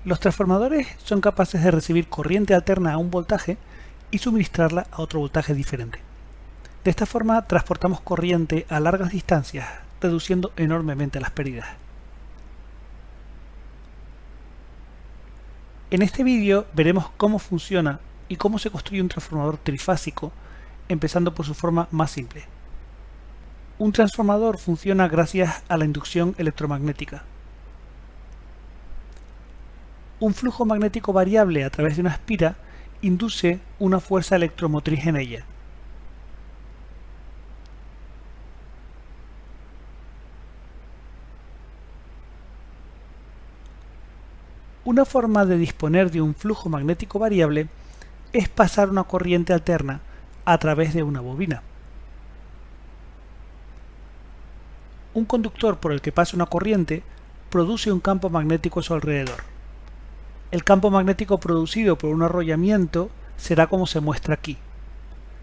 Los transformadores son capaces de recibir corriente alterna a un voltaje y suministrarla a otro voltaje diferente. De esta forma transportamos corriente a largas distancias, reduciendo enormemente las pérdidas. En este vídeo veremos cómo funciona y cómo se construye un transformador trifásico, empezando por su forma más simple. Un transformador funciona gracias a la inducción electromagnética. Un flujo magnético variable a través de una espira induce una fuerza electromotriz en ella. Una forma de disponer de un flujo magnético variable es pasar una corriente alterna a través de una bobina. Un conductor por el que pasa una corriente produce un campo magnético a su alrededor. El campo magnético producido por un arrollamiento será como se muestra aquí.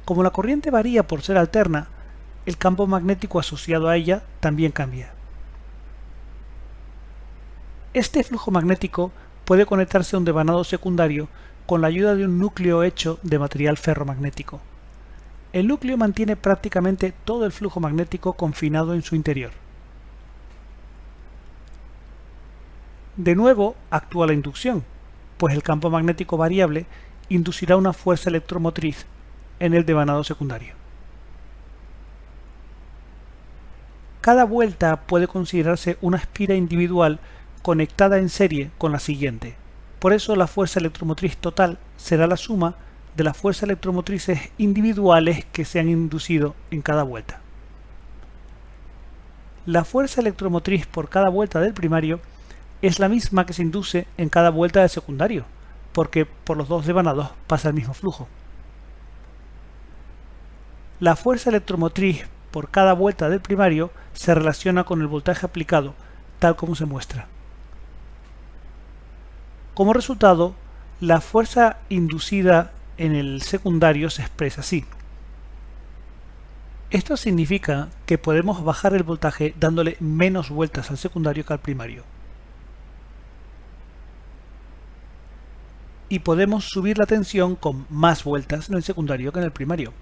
Como la corriente varía por ser alterna, el campo magnético asociado a ella también cambia. Este flujo magnético puede conectarse a un devanado secundario con la ayuda de un núcleo hecho de material ferromagnético. El núcleo mantiene prácticamente todo el flujo magnético confinado en su interior. De nuevo actúa la inducción, pues el campo magnético variable inducirá una fuerza electromotriz en el devanado secundario. Cada vuelta puede considerarse una espira individual conectada en serie con la siguiente. Por eso la fuerza electromotriz total será la suma de las fuerzas electromotrices individuales que se han inducido en cada vuelta. La fuerza electromotriz por cada vuelta del primario es la misma que se induce en cada vuelta del secundario, porque por los dos devanados pasa el mismo flujo. La fuerza electromotriz por cada vuelta del primario se relaciona con el voltaje aplicado, tal como se muestra. Como resultado, la fuerza inducida en el secundario se expresa así. Esto significa que podemos bajar el voltaje dándole menos vueltas al secundario que al primario. Y podemos subir la tensión con más vueltas en el secundario que en el primario.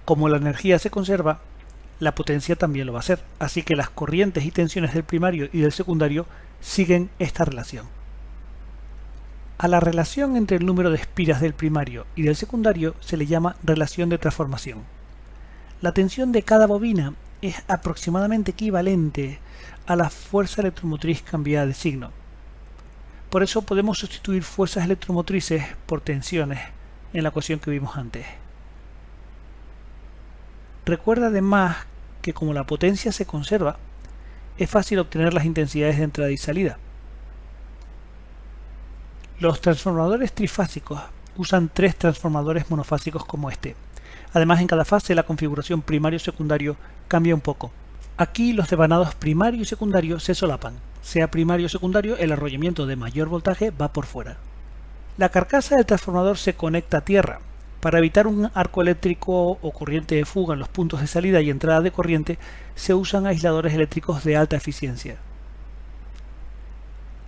Como la energía se conserva, la potencia también lo va a hacer, así que las corrientes y tensiones del primario y del secundario siguen esta relación. A la relación entre el número de espiras del primario y del secundario se le llama relación de transformación. La tensión de cada bobina es aproximadamente equivalente a la fuerza electromotriz cambiada de signo. Por eso podemos sustituir fuerzas electromotrices por tensiones en la ecuación que vimos antes. Recuerda además que como la potencia se conserva, es fácil obtener las intensidades de entrada y salida. Los transformadores trifásicos usan 3 transformadores monofásicos como este. Además, en cada fase la configuración primario-secundario cambia un poco. Aquí los devanados primario y secundario se solapan. Sea primario o secundario, el arrollamiento de mayor voltaje va por fuera. La carcasa del transformador se conecta a tierra. Para evitar un arco eléctrico o corriente de fuga en los puntos de salida y entrada de corriente, se usan aisladores eléctricos de alta eficiencia.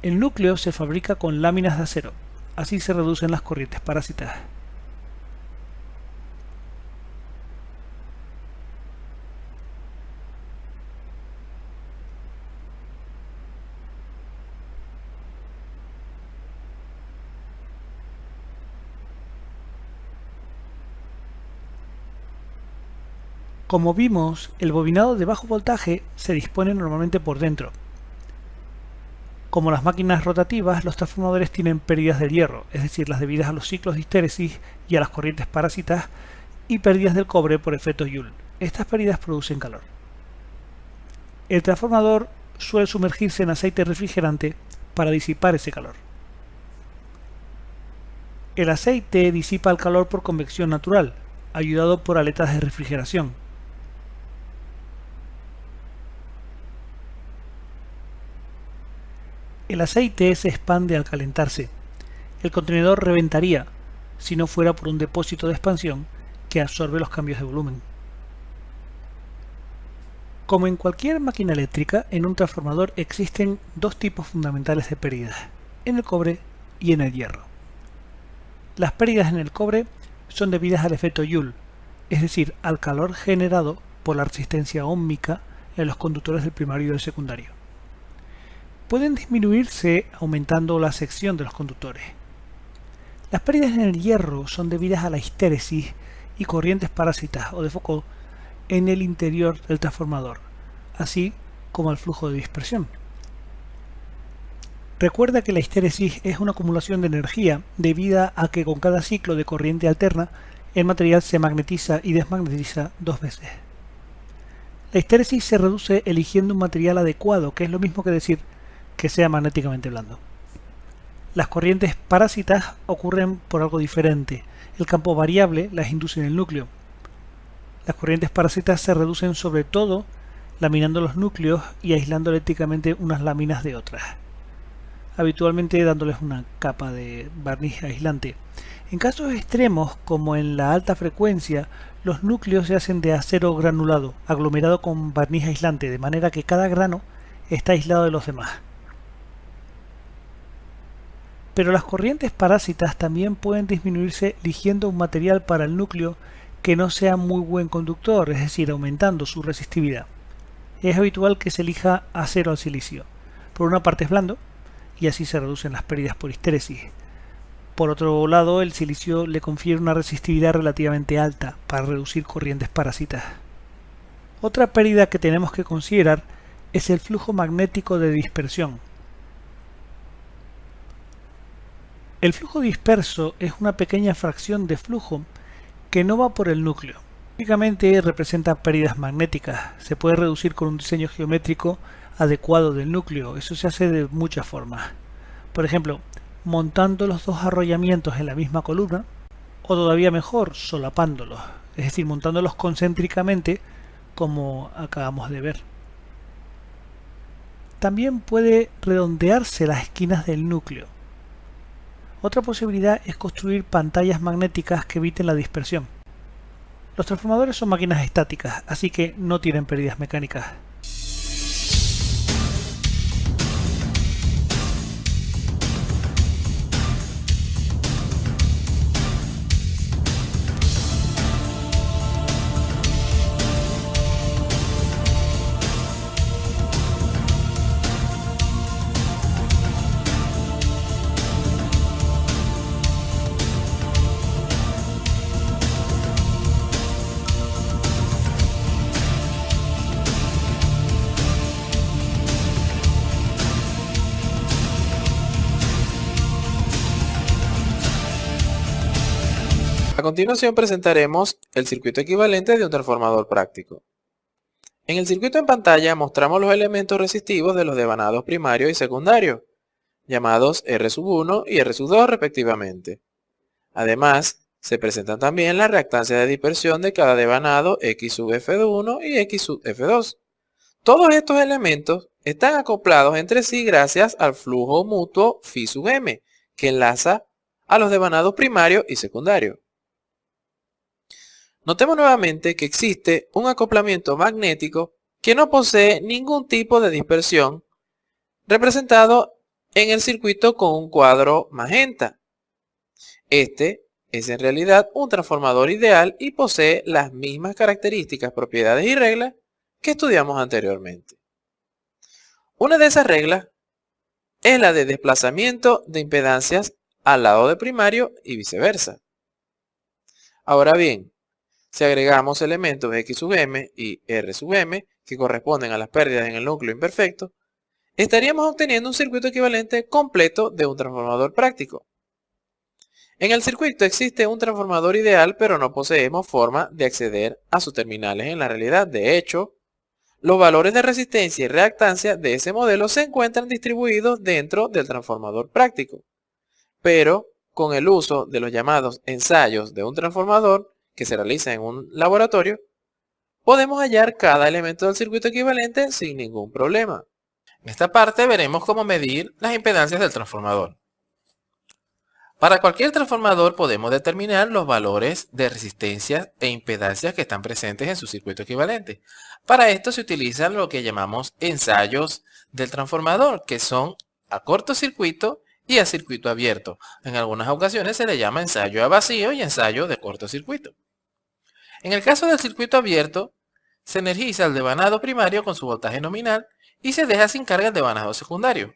El núcleo se fabrica con láminas de acero, así se reducen las corrientes parásitas. Como vimos, el bobinado de bajo voltaje se dispone normalmente por dentro. Como las máquinas rotativas, los transformadores tienen pérdidas del hierro, es decir, las debidas a los ciclos de histéresis y a las corrientes parásitas, y pérdidas del cobre por efecto Joule. Estas pérdidas producen calor. El transformador suele sumergirse en aceite refrigerante para disipar ese calor. El aceite disipa el calor por convección natural, ayudado por aletas de refrigeración. El aceite se expande al calentarse. El contenedor reventaría si no fuera por un depósito de expansión que absorbe los cambios de volumen. Como en cualquier máquina eléctrica, en un transformador existen dos tipos fundamentales de pérdidas, en el cobre y en el hierro. Las pérdidas en el cobre son debidas al efecto Joule, es decir, al calor generado por la resistencia óhmica en los conductores del primario y del secundario. Pueden disminuirse aumentando la sección de los conductores. Las pérdidas en el hierro son debidas a la histéresis y corrientes parásitas o de Foucault en el interior del transformador, así como al flujo de dispersión. Recuerda que la histéresis es una acumulación de energía debida a que con cada ciclo de corriente alterna el material se magnetiza y desmagnetiza dos veces. La histéresis se reduce eligiendo un material adecuado, que es lo mismo que decir que sea magnéticamente blando. Las corrientes parásitas ocurren por algo diferente. El campo variable las induce en el núcleo. Las corrientes parásitas se reducen sobre todo laminando los núcleos y aislando eléctricamente unas láminas de otras, habitualmente dándoles una capa de barniz aislante. En casos extremos, como en la alta frecuencia, los núcleos se hacen de acero granulado, aglomerado con barniz aislante, de manera que cada grano está aislado de los demás. Pero las corrientes parásitas también pueden disminuirse eligiendo un material para el núcleo que no sea muy buen conductor, es decir, aumentando su resistividad. Es habitual que se elija acero al silicio. Por una parte es blando, y así se reducen las pérdidas por histéresis. Por otro lado, el silicio le confiere una resistividad relativamente alta para reducir corrientes parásitas. Otra pérdida que tenemos que considerar es el flujo magnético de dispersión. El flujo disperso es una pequeña fracción de flujo que no va por el núcleo. Típicamente representa pérdidas magnéticas. Se puede reducir con un diseño geométrico adecuado del núcleo. Eso se hace de muchas formas. Por ejemplo, montando los dos arrollamientos en la misma columna, o todavía mejor, solapándolos, es decir, montándolos concéntricamente como acabamos de ver. También puede redondearse las esquinas del núcleo. Otra posibilidad es construir pantallas magnéticas que eviten la dispersión. Los transformadores son máquinas estáticas, así que no tienen pérdidas mecánicas. A continuación presentaremos el circuito equivalente de un transformador práctico. En el circuito en pantalla mostramos los elementos resistivos de los devanados primarios y secundarios, llamados R1 y R2 respectivamente. Además, se presentan también las reactancias de dispersión de cada devanado X sub F1 y X sub F2. Todos estos elementos están acoplados entre sí gracias al flujo mutuo Φ sub M, que enlaza a los devanados primarios y secundarios. Notemos nuevamente que existe un acoplamiento magnético que no posee ningún tipo de dispersión, representado en el circuito con un cuadro magenta. Este es en realidad un transformador ideal y posee las mismas características, propiedades y reglas que estudiamos anteriormente. Una de esas reglas es la de desplazamiento de impedancias al lado de primario y viceversa. Ahora bien, si agregamos elementos X sub M y R sub M, que corresponden a las pérdidas en el núcleo imperfecto, estaríamos obteniendo un circuito equivalente completo de un transformador práctico. En el circuito existe un transformador ideal, pero no poseemos forma de acceder a sus terminales en la realidad. De hecho, los valores de resistencia y reactancia de ese modelo se encuentran distribuidos dentro del transformador práctico. Pero, con el uso de los llamados ensayos de un transformador, que se realiza en un laboratorio, podemos hallar cada elemento del circuito equivalente sin ningún problema. En esta parte veremos cómo medir las impedancias del transformador. Para cualquier transformador podemos determinar los valores de resistencia e impedancias que están presentes en su circuito equivalente. Para esto se utilizan lo que llamamos ensayos del transformador, que son a cortocircuito y a circuito abierto. En algunas ocasiones se le llama ensayo a vacío y ensayo de cortocircuito. En el caso del circuito abierto, se energiza el devanado primario con su voltaje nominal y se deja sin carga el devanado secundario.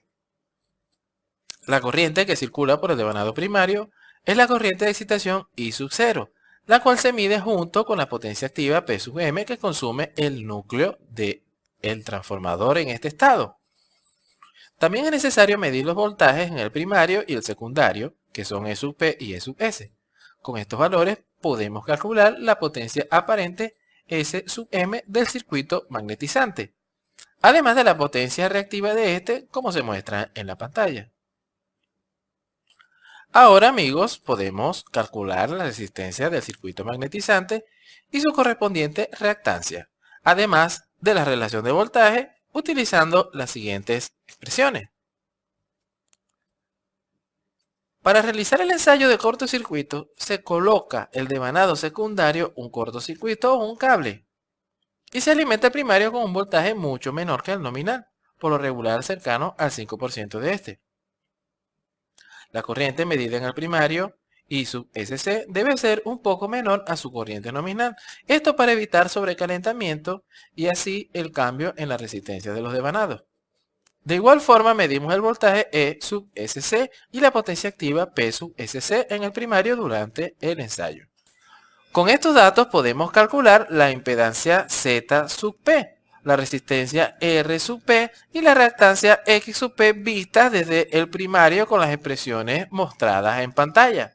La corriente que circula por el devanado primario es la corriente de excitación I sub 0, la cual se mide junto con la potencia activa P sub M que consume el núcleo del transformador en este estado. También es necesario medir los voltajes en el primario y el secundario, que son E sub P y E sub S. Con estos valores podemos calcular la potencia aparente S sub M del circuito magnetizante, además de la potencia reactiva de este, como se muestra en la pantalla. Ahora, amigos, podemos calcular la resistencia del circuito magnetizante y su correspondiente reactancia, además de la relación de voltaje, utilizando las siguientes expresiones. Para realizar el ensayo de cortocircuito, se coloca el devanado secundario, un cortocircuito o un cable, y se alimenta el primario con un voltaje mucho menor que el nominal, por lo regular cercano al 5% de este. La corriente medida en el primario, I sub SC, debe ser un poco menor a su corriente nominal. Esto para evitar sobrecalentamiento y así el cambio en la resistencia de los devanados. De igual forma medimos el voltaje E sub SC y la potencia activa P sub SC en el primario durante el ensayo. Con estos datos podemos calcular la impedancia Z sub P, la resistencia R sub P y la reactancia X sub P vistas desde el primario con las expresiones mostradas en pantalla.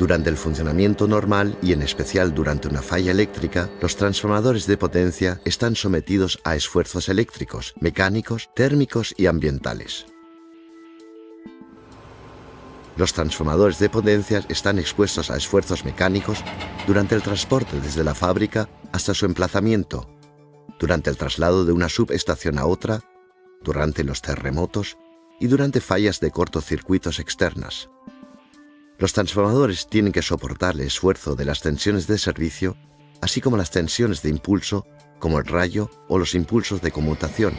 Durante el funcionamiento normal y en especial durante una falla eléctrica, los transformadores de potencia están sometidos a esfuerzos eléctricos, mecánicos, térmicos y ambientales. Los transformadores de potencia están expuestos a esfuerzos mecánicos durante el transporte desde la fábrica hasta su emplazamiento, durante el traslado de una subestación a otra, durante los terremotos y durante fallas de cortocircuitos externas. Los transformadores tienen que soportar el esfuerzo de las tensiones de servicio, así como las tensiones de impulso, como el rayo o los impulsos de conmutación.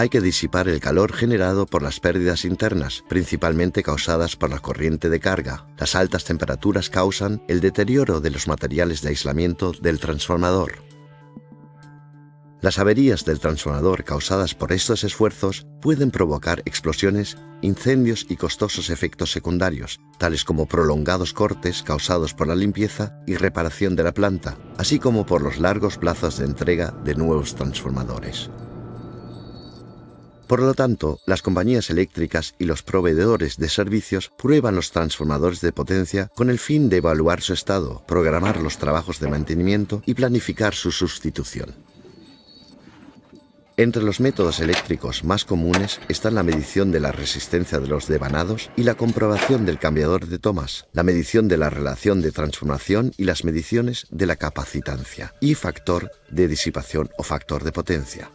hay que disipar el calor generado por las pérdidas internas, principalmente causadas por la corriente de carga. Las altas temperaturas causan el deterioro de los materiales de aislamiento del transformador. Las averías del transformador causadas por estos esfuerzos pueden provocar explosiones, incendios y costosos efectos secundarios, tales como prolongados cortes causados por la limpieza y reparación de la planta, así como por los largos plazos de entrega de nuevos transformadores. Por lo tanto, las compañías eléctricas y los proveedores de servicios prueban los transformadores de potencia con el fin de evaluar su estado, programar los trabajos de mantenimiento y planificar su sustitución. Entre los métodos eléctricos más comunes están la medición de la resistencia de los devanados y la comprobación del cambiador de tomas, la medición de la relación de transformación y las mediciones de la capacitancia y factor de disipación o factor de potencia.